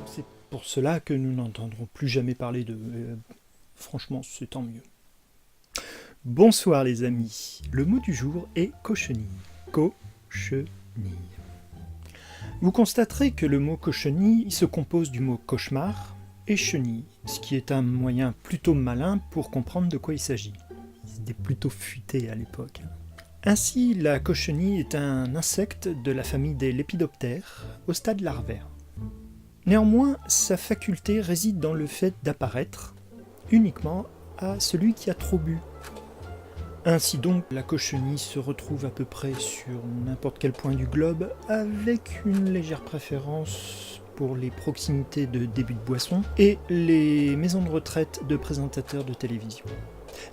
C'est pour cela que nous n'entendrons plus jamais parler de... franchement, c'est tant mieux. Bonsoir les amis. Le mot du jour est cochenille. Cochenille. Vous constaterez que le mot cochenille se compose du mot cauchemar et chenille, ce qui est un moyen plutôt malin pour comprendre de quoi il s'agit. C'était plutôt futé à l'époque. Ainsi, la cochenille est un insecte de la famille des lépidoptères, au stade larvaire. Néanmoins, sa faculté réside dans le fait d'apparaître uniquement à celui qui a trop bu. Ainsi donc, la cochenille se retrouve à peu près sur n'importe quel point du globe, avec une légère préférence pour les proximités de début de boisson et les maisons de retraite de présentateurs de télévision.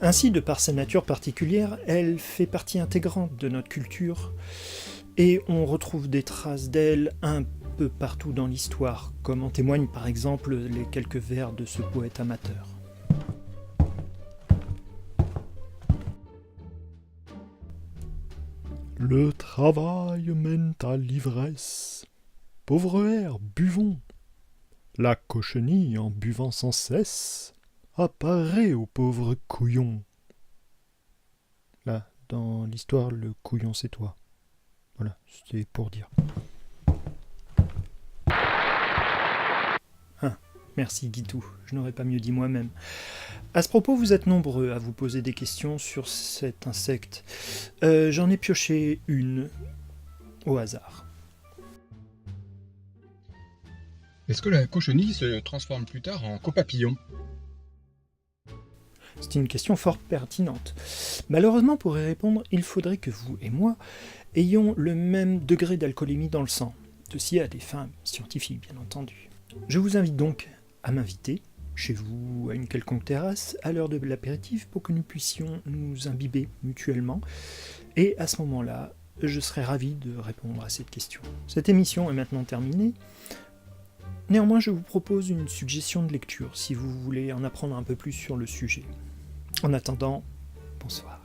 Ainsi, de par sa nature particulière, elle fait partie intégrante de notre culture et on retrouve des traces d'elle un peu partout dans l'histoire, comme en témoignent par exemple les quelques vers de ce poète amateur. Le travail mène à l'ivresse. Pauvre air, buvons. La cochenille, en buvant sans cesse, apparaît au pauvre couillon. Là, dans l'histoire, le couillon c'est toi. Voilà, c'était pour dire. Ah, merci Guitou, je n'aurais pas mieux dit moi-même. À ce propos, vous êtes nombreux à vous poser des questions sur cet insecte. J'en ai pioché une au hasard. Est-ce que la cochenille se transforme plus tard en copapillon? C'est une question fort pertinente. Malheureusement, pour y répondre, il faudrait que vous et moi ayons le même degré d'alcoolémie dans le sang. Ceci à des fins scientifiques, bien entendu. Je vous invite donc à m'inviter chez vous, à une quelconque terrasse, à l'heure de l'apéritif, pour que nous puissions nous imbiber mutuellement. Et à ce moment-là, je serai ravi de répondre à cette question. Cette émission est maintenant terminée. Néanmoins, je vous propose une suggestion de lecture, si vous voulez en apprendre un peu plus sur le sujet. En attendant, bonsoir.